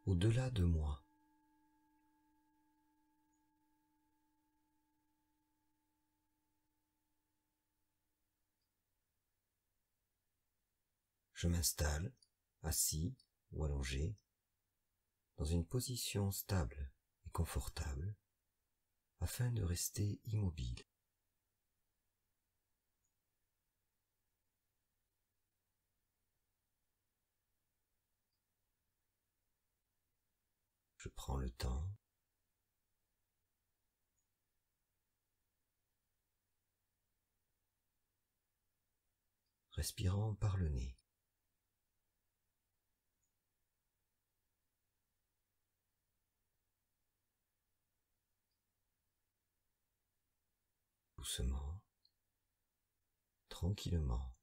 au-delà de moi. Je m'installe, assis ou allongé, dans une position stable et confortable, afin de rester immobile. Je prends le temps respirant par le nez. Doucement, tranquillement.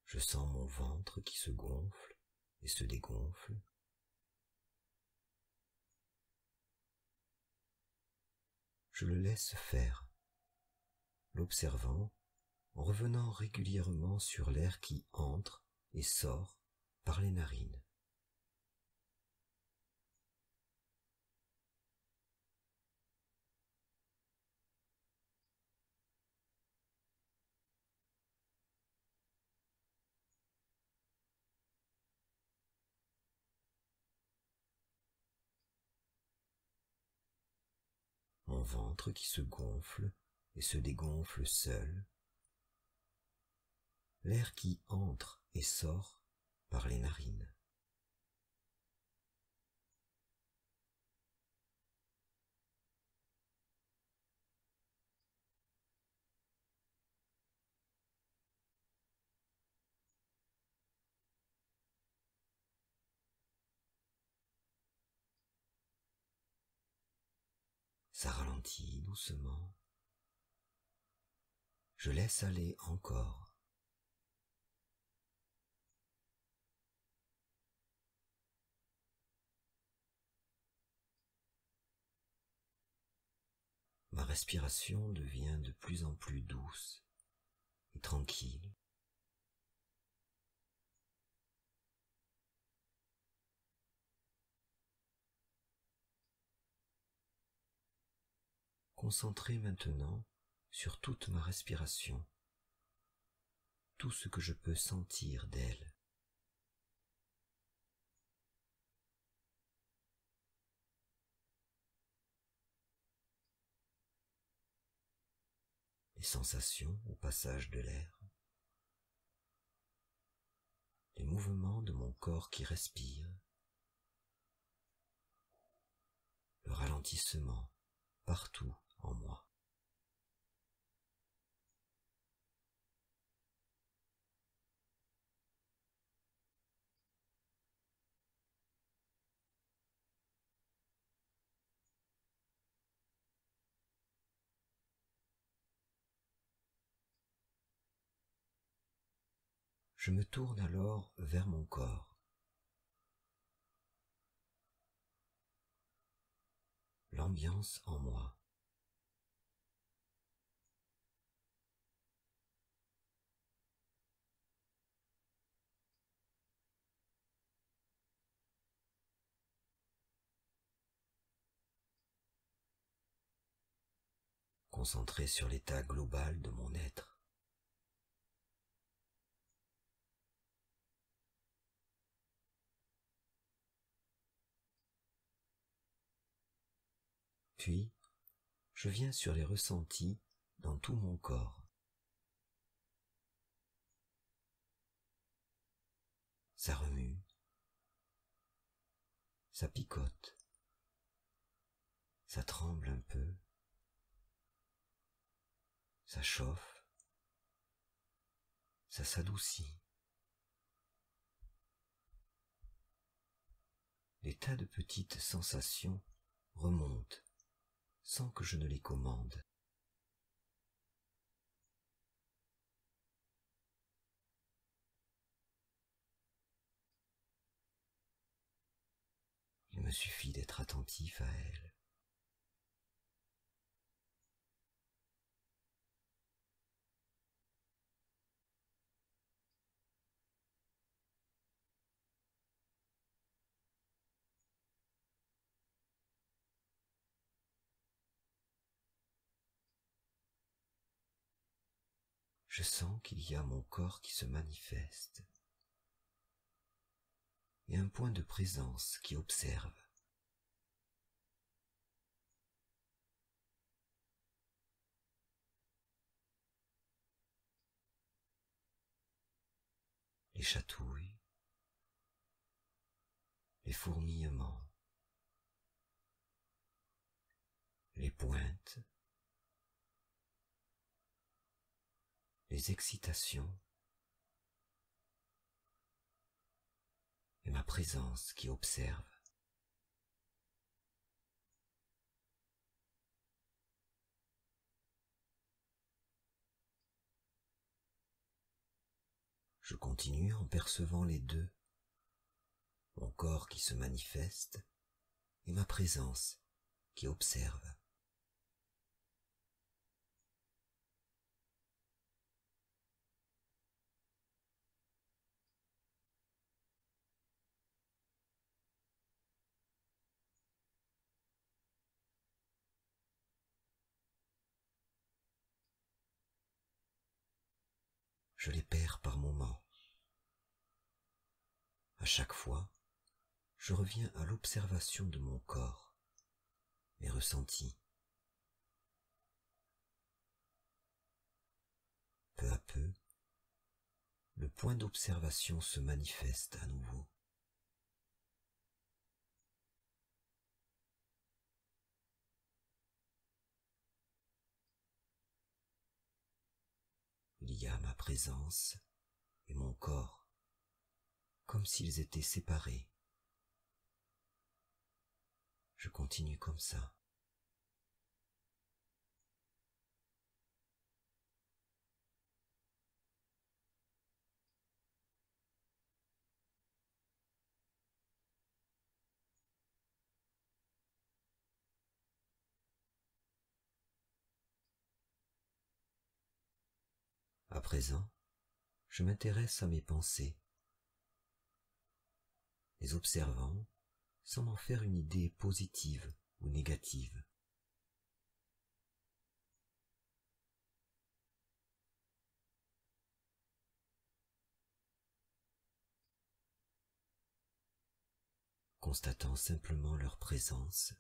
Je sens mon ventre qui se gonfle et se dégonfle. Je le laisse faire, l'observant en revenant régulièrement sur l'air qui entre et sort par les narines. Mon ventre qui se gonfle et se dégonfle seul, l'air qui entre et sort par les narines. Ça ralentit doucement. Je laisse aller encore. Ma respiration devient de plus en plus douce et tranquille. Concentré maintenant sur toute ma respiration, tout ce que je peux sentir d'elle. Les sensations au passage de l'air, les mouvements de mon corps qui respire, le ralentissement partout en moi. Je me tourne alors vers mon corps. L'ambiance en moi. Concentré sur l'état global de mon être. Puis, je viens sur les ressentis dans tout mon corps. Ça remue, ça picote, ça tremble un peu, ça chauffe, ça s'adoucit. Des tas de petites sensations remontent sans que je ne les commande. Il me suffit d'être attentif à elles. je sens qu'il y a mon corps qui se manifeste et un point de présence qui observe. Les chatouilles, les fourmillements, les pointes, les excitations et ma présence qui observe. Je continue en percevant les deux, mon corps qui se manifeste et ma présence qui observe. Je les perds par moments. À chaque fois, je reviens à l'observation de mon corps, mes ressentis. Peu à peu, le point d'observation se manifeste à nouveau. Il y a ma présence et mon corps, comme s'ils étaient séparés. Je continue comme ça. À présent, je m'intéresse à mes pensées, les observant sans m'en faire une idée positive ou négative. Constatant simplement leur présence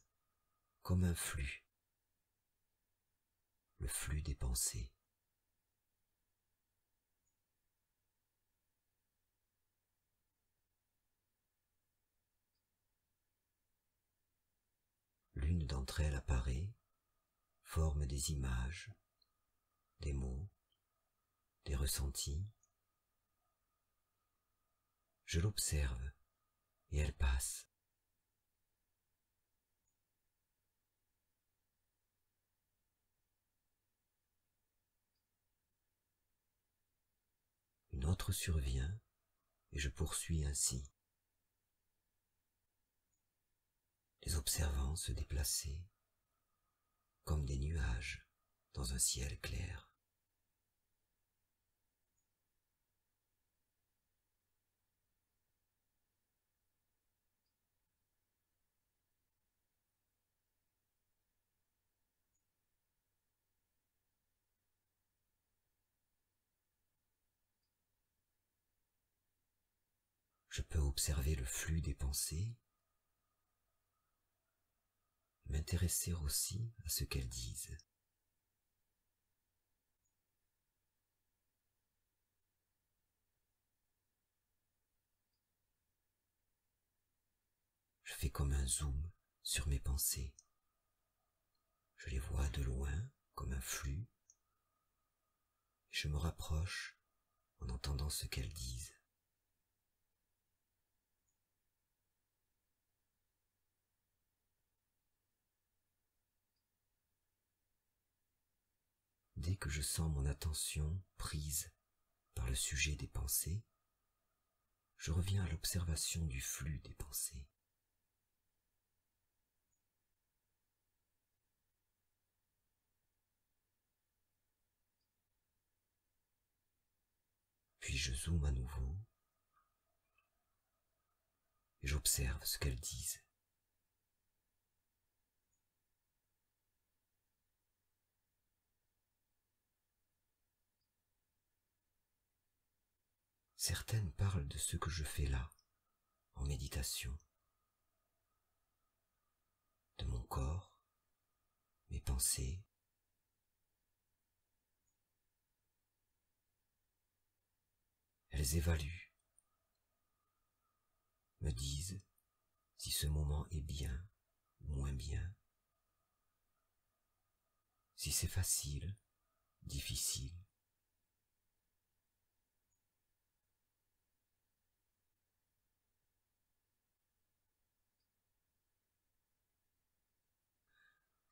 comme un flux, le flux des pensées. L'une d'entre elles apparaît, forme des images, des mots, des ressentis. Je l'observe et elle passe. Une autre survient et je poursuis ainsi, les observant se déplacer comme des nuages dans un ciel clair. Je peux observer le flux des pensées, m'intéresser aussi à ce qu'elles disent. Je fais comme un zoom sur mes pensées. Je les vois de loin comme un flux et je me rapproche en entendant ce qu'elles disent. Dès que je sens mon attention prise par le sujet des pensées, je reviens à l'observation du flux des pensées. Puis je zoome à nouveau et j'observe ce qu'elles disent. Certaines parlent de ce que je fais là, en méditation, de mon corps, mes pensées. Elles évaluent, me disent si ce moment est bien ou moins bien, si c'est facile, difficile.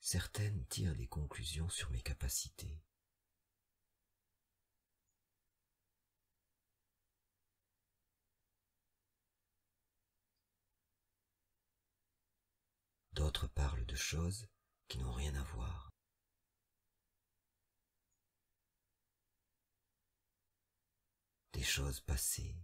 Certaines tirent des conclusions sur mes capacités. D'autres parlent de choses qui n'ont rien à voir. Des choses passées.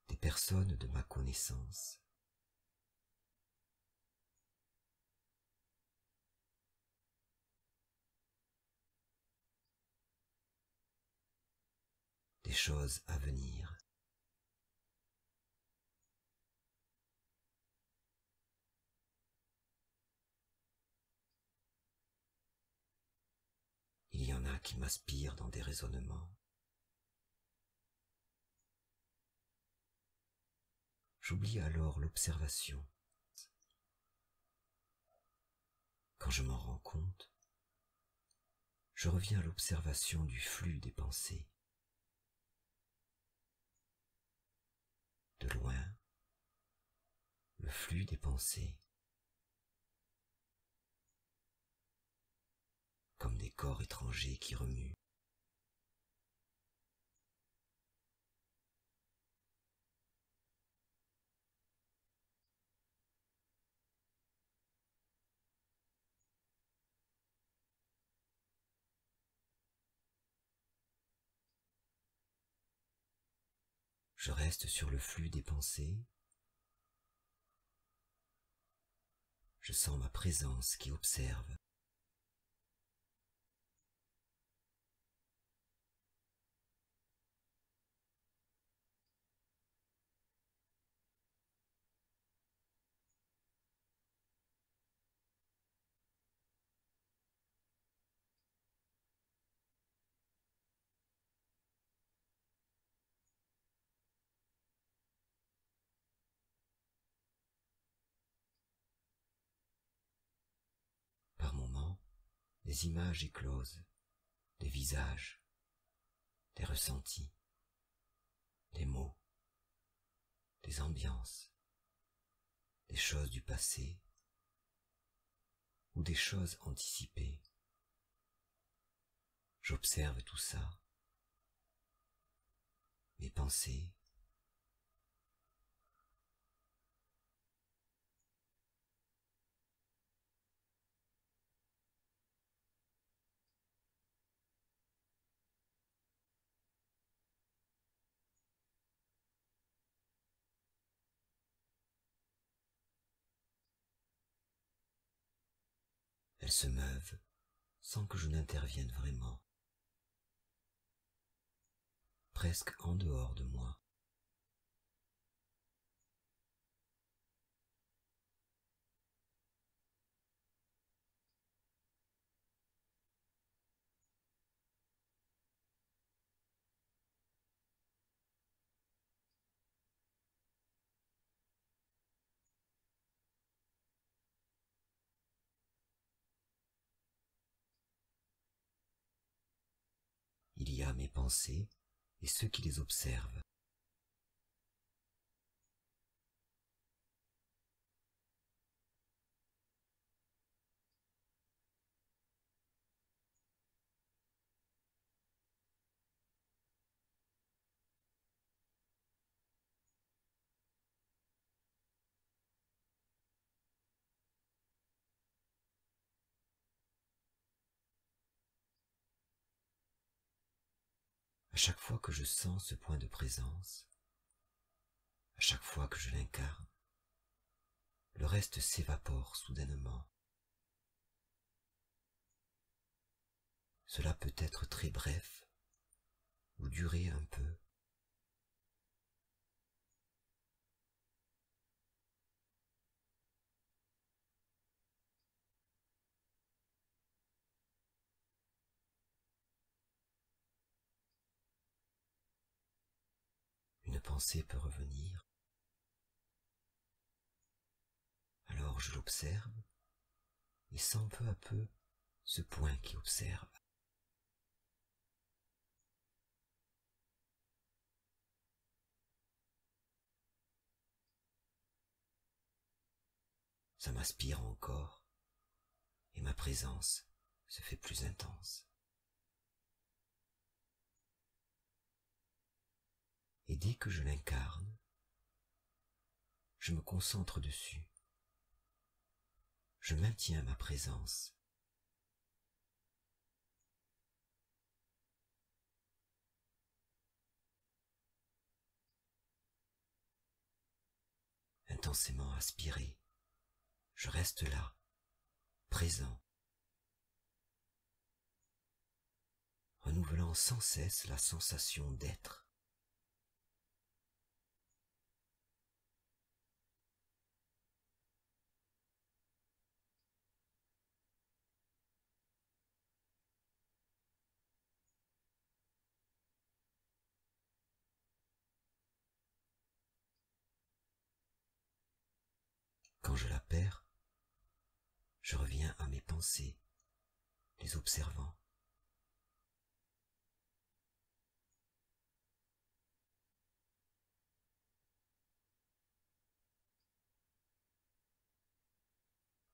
Des personnes de ma connaissance. Des choses à venir. Il y en a qui m'aspirent dans des raisonnements. J'oublie alors l'observation. Quand je m'en rends compte, je reviens à l'observation du flux des pensées. De loin, le flux des pensées, comme des corps étrangers qui remuent. Je reste sur le flux des pensées. Je sens ma présence qui observe. Par moments, des images éclosent, des visages, des ressentis, des mots, des ambiances, des choses du passé ou des choses anticipées. J'observe tout ça, mes pensées, elles se meuvent sans que je n'intervienne vraiment, presque en dehors de moi. Il y a mes pensées et ceux qui les observent. À chaque fois que je sens ce point de présence, à chaque fois que je l'incarne, le reste s'évapore soudainement. Cela peut être très bref ou durer un peu. Une pensée peut revenir, alors je l'observe et sens peu à peu ce point qui observe. Ça m'aspire encore et ma présence se fait plus intense. Et dès que je l'incarne, je me concentre dessus. Je maintiens ma présence. Intensément aspiré, je reste là, présent, renouvelant sans cesse la sensation d'être. Quand je la perds, je reviens à mes pensées, les observant.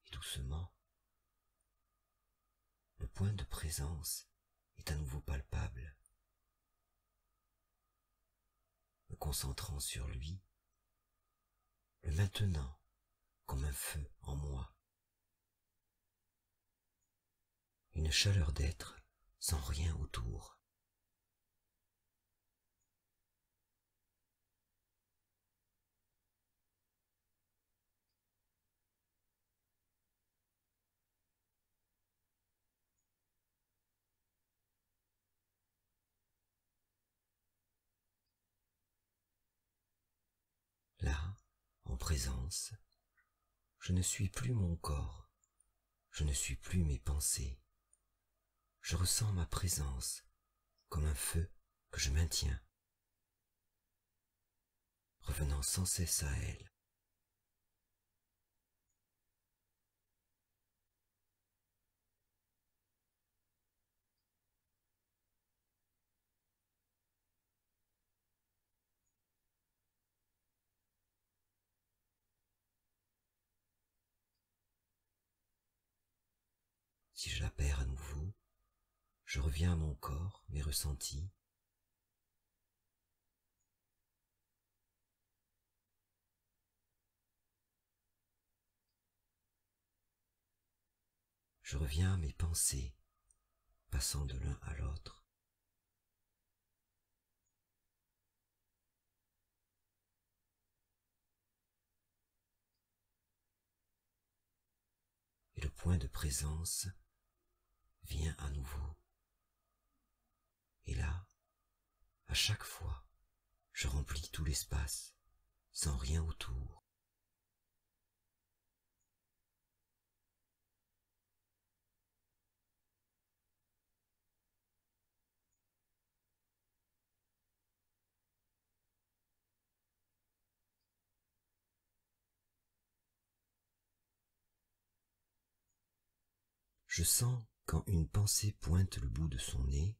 Et doucement, le point de présence est à nouveau palpable. Me concentrant sur lui, le maintenant comme un feu en moi. Une chaleur d'être sans rien autour. Là, en présence, je ne suis plus mon corps, je ne suis plus mes pensées. Je ressens ma présence comme un feu que je maintiens, revenant sans cesse à elle. Si je la perds à nouveau, je reviens à mon corps, mes ressentis. Je reviens à mes pensées, passant de l'un à l'autre. Et le point de présence vient à nouveau. Et là, à chaque fois, je remplis tout l'espace, sans rien autour. Je sens quand une pensée pointe le bout de son nez,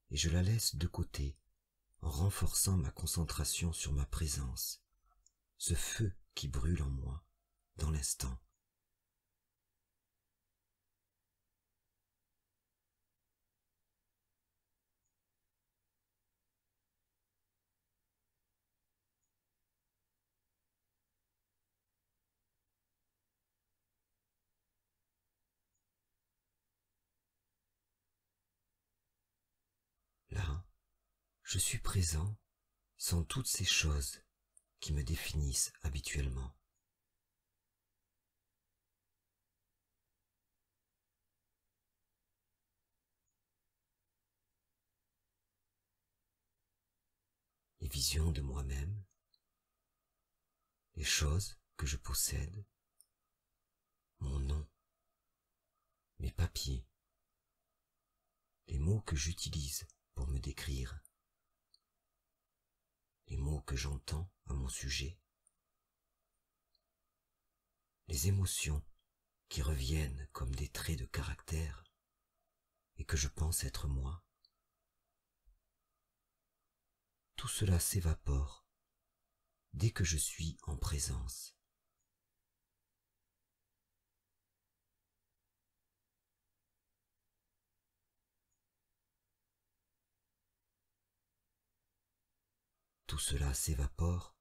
et je la laisse de côté, en renforçant ma concentration sur ma présence, ce feu qui brûle en moi, dans l'instant. Là, je suis présent sans toutes ces choses qui me définissent habituellement. vision de moi-même, les choses que je possède, mon nom, mes papiers, les mots que j'utilise pour me décrire, les mots que j'entends à mon sujet, les émotions qui reviennent comme des traits de caractère et que je pense être moi. Tout cela s'évapore dès que je suis en présence. Tout cela s'évapore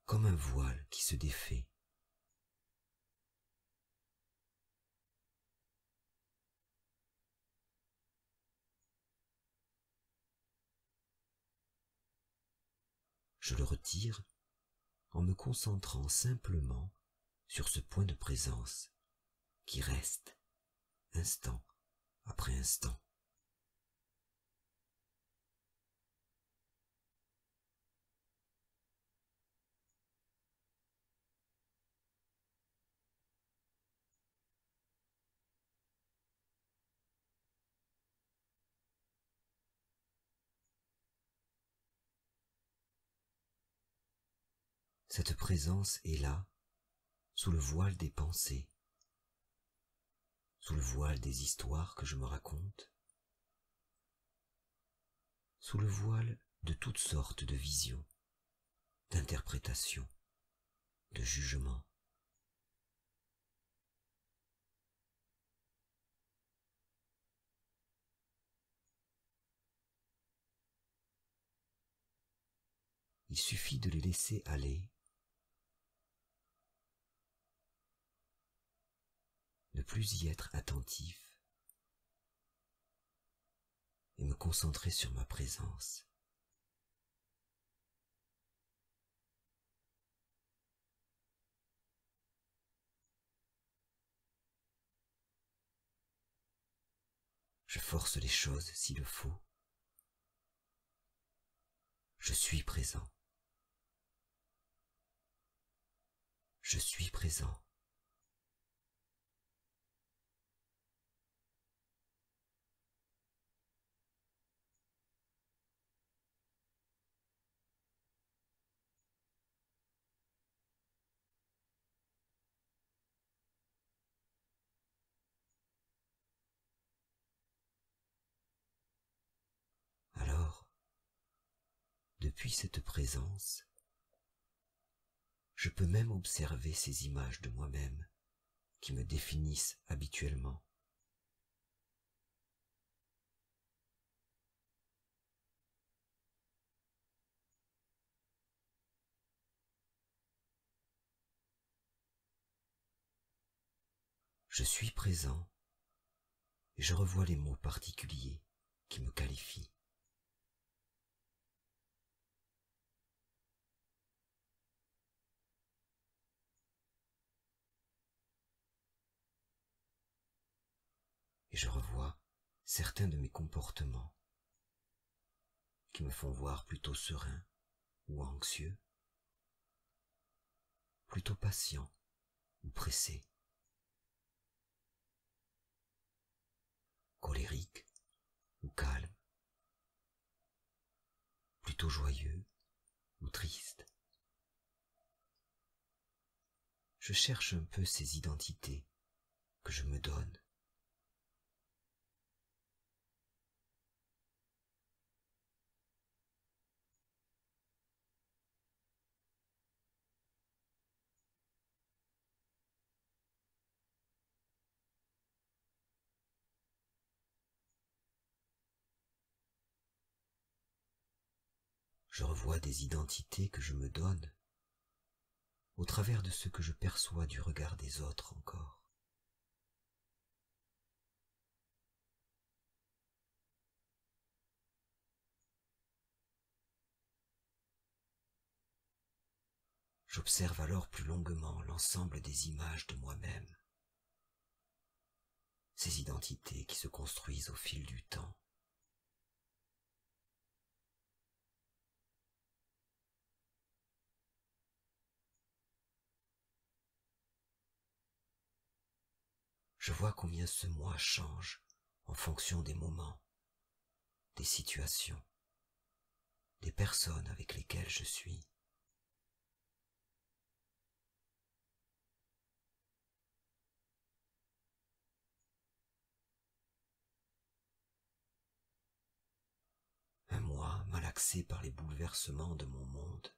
comme un voile qui se défait. Je le retire en me concentrant simplement sur ce point de présence qui reste instant après instant. Cette présence est là, sous le voile des pensées, sous le voile des histoires que je me raconte, sous le voile de toutes sortes de visions, d'interprétations, de jugements. Il suffit de les laisser aller, ne plus y être attentif et me concentrer sur ma présence. Je force les choses s'il le faut. Je suis présent. Je suis présent. Alors, depuis cette présence, je peux même observer ces images de moi-même qui me définissent habituellement. Je suis présent et je revois les mots particuliers qui me qualifient. Et je revois certains de mes comportements qui me font voir plutôt serein ou anxieux, plutôt patient ou pressé, colérique ou calme, plutôt joyeux ou triste. Je cherche un peu ces identités que je me donne. Je revois des identités que je me donne au travers de ce que je perçois du regard des autres encore. J'observe alors plus longuement l'ensemble des images de moi-même, ces identités qui se construisent au fil du temps. Je vois combien ce moi change en fonction des moments, des situations, des personnes avec lesquelles je suis. Un moi malaxé par les bouleversements de mon monde.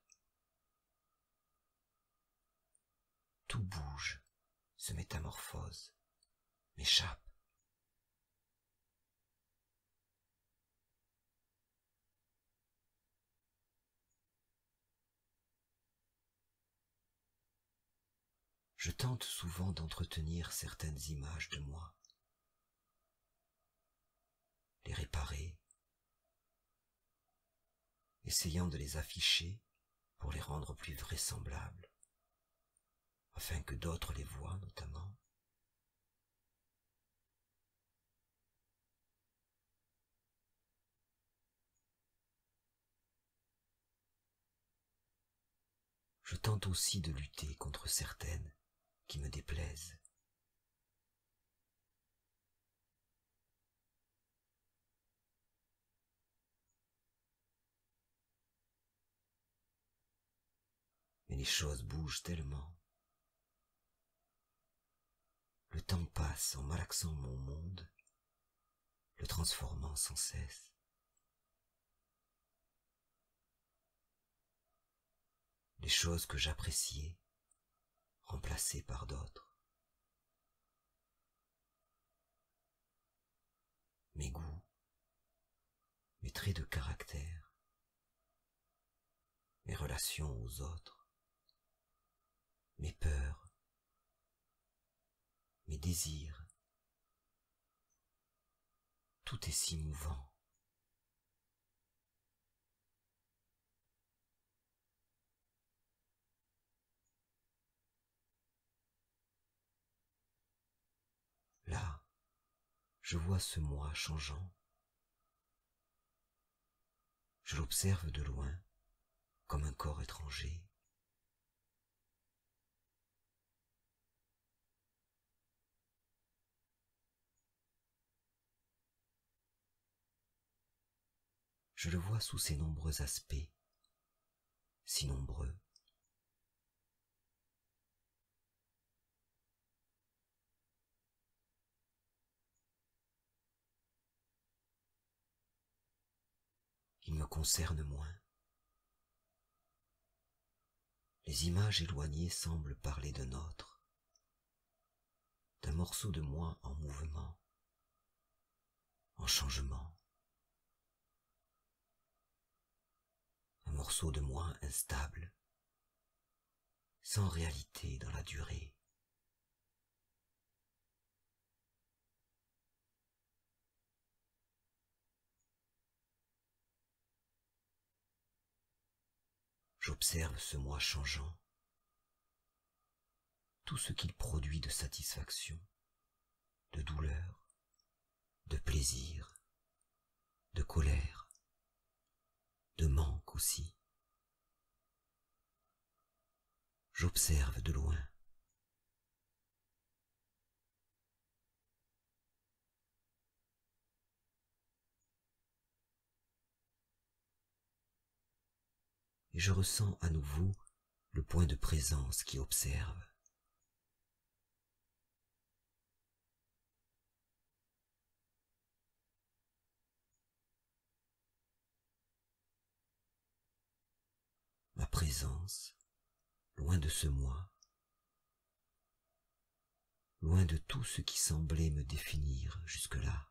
Tout bouge, se métamorphose, m'échappe. Je tente souvent d'entretenir certaines images de moi, les réparer, essayant de les afficher pour les rendre plus vraisemblables, afin que d'autres les voient notamment. Je tente aussi de lutter contre certaines qui me déplaisent. Mais les choses bougent tellement. Le temps passe en malaxant mon monde, le transformant sans cesse. Les choses que j'appréciais, remplacées par d'autres. Mes goûts, mes traits de caractère, mes relations aux autres, mes peurs, mes désirs. Tout est si mouvant. Là, je vois ce moi changeant. Je l'observe de loin, comme un corps étranger. Je le vois sous ses nombreux aspects, si nombreux. Il me concerne moins. Les images éloignées semblent parler d'un autre, d'un morceau de moi en mouvement, en changement. Un morceau de moi instable, sans réalité dans la durée. J'observe ce moi changeant, tout ce qu'il produit de satisfaction, de douleur, de plaisir, de colère, de manque aussi. J'observe de loin. Et je ressens à nouveau le point de présence qui observe. Ma présence, loin de ce moi, loin de tout ce qui semblait me définir jusque-là.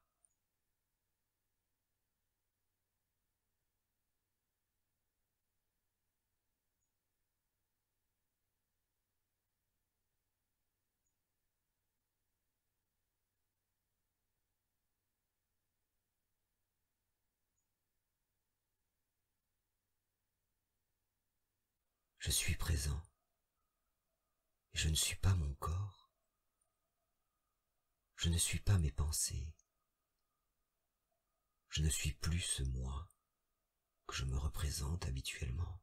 Je suis présent, et je ne suis pas mon corps, je ne suis pas mes pensées, je ne suis plus ce moi que je me représente habituellement.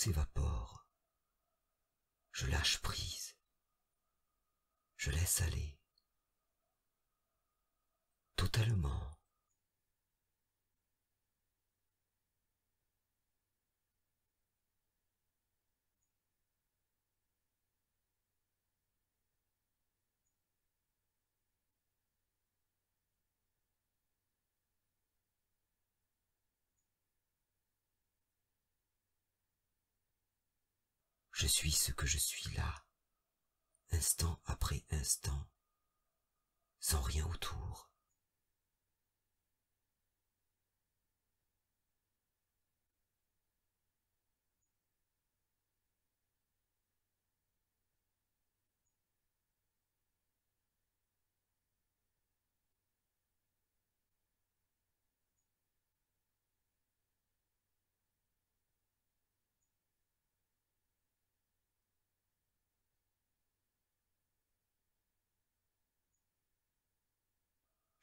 s'évapore. Je lâche prise. Je laisse aller. Totalement. Je suis ce que je suis là, instant après instant, sans rien autour.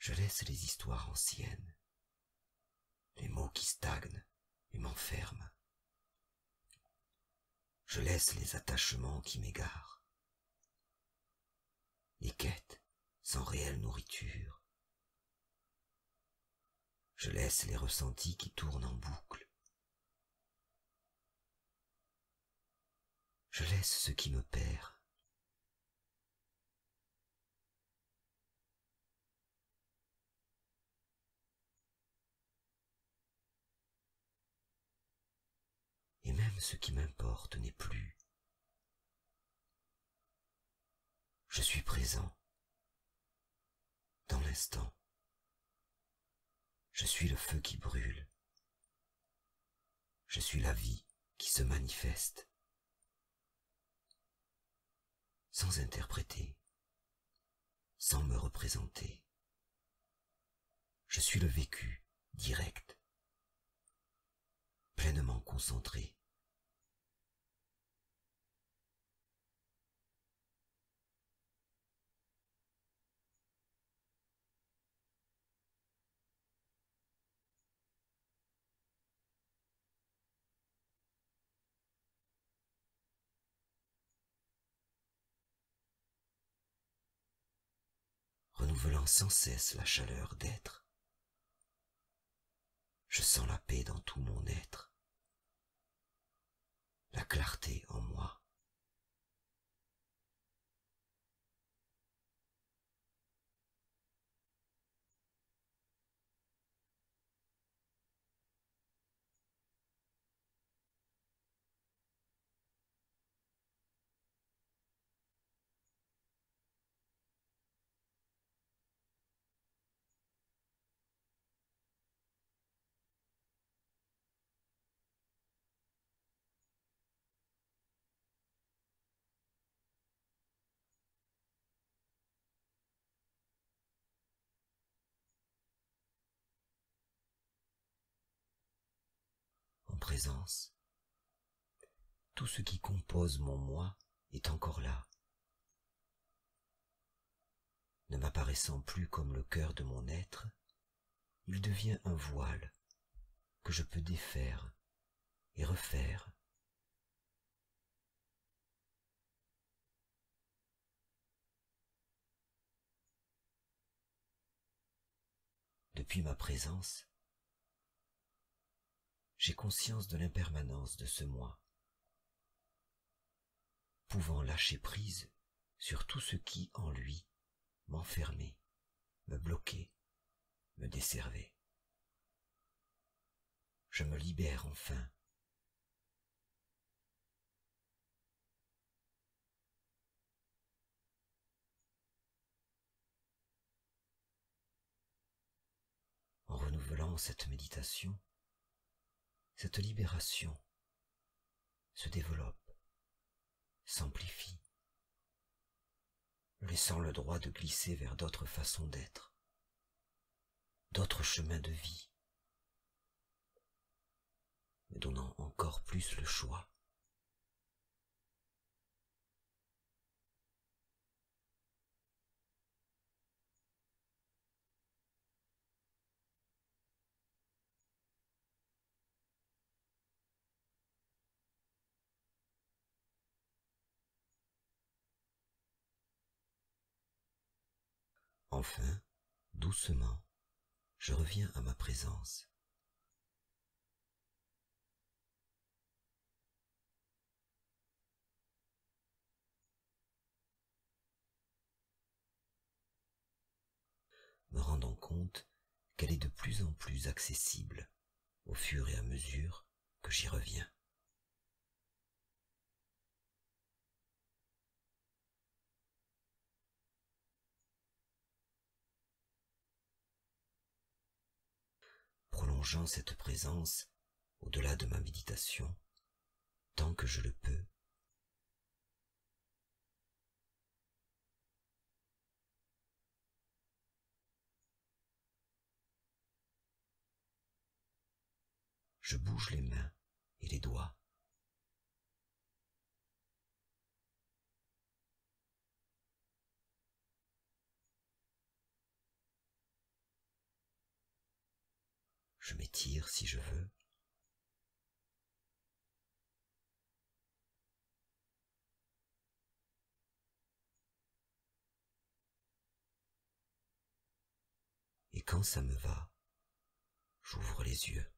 Je laisse les histoires anciennes, les mots qui stagnent et m'enferment. Je laisse les attachements qui m'égarent, les quêtes sans réelle nourriture. Je laisse les ressentis qui tournent en boucle. Je laisse ce qui me perd. Et même ce qui m'importe n'est plus. Je suis présent, dans l'instant. Je suis le feu qui brûle. Je suis la vie qui se manifeste. Sans interpréter, sans me représenter. Je suis le vécu, direct, pleinement concentré. Renouvelant sans cesse la chaleur d'être. Je sens la paix dans tout mon être, la clarté en moi. En présence, tout ce qui compose mon moi est encore là, ne m'apparaissant plus comme le cœur de mon être, il devient un voile que je peux défaire et refaire. Depuis ma présence, j'ai conscience de l'impermanence de ce moi, pouvant lâcher prise sur tout ce qui, en lui, m'enfermait, me bloquait, me desservait. Je me libère enfin. En renouvelant cette méditation, cette libération se développe, s'amplifie, me laissant le droit de glisser vers d'autres façons d'être, d'autres chemins de vie, me donnant encore plus le choix. Enfin, doucement, je reviens à ma présence. Me rendant compte qu'elle est de plus en plus accessible au fur et à mesure que j'y reviens. Prolongeant cette présence au-delà de ma méditation, tant que je le peux, je bouge les mains et les doigts. Je m'étire si je veux. Et quand ça me va, j'ouvre les yeux.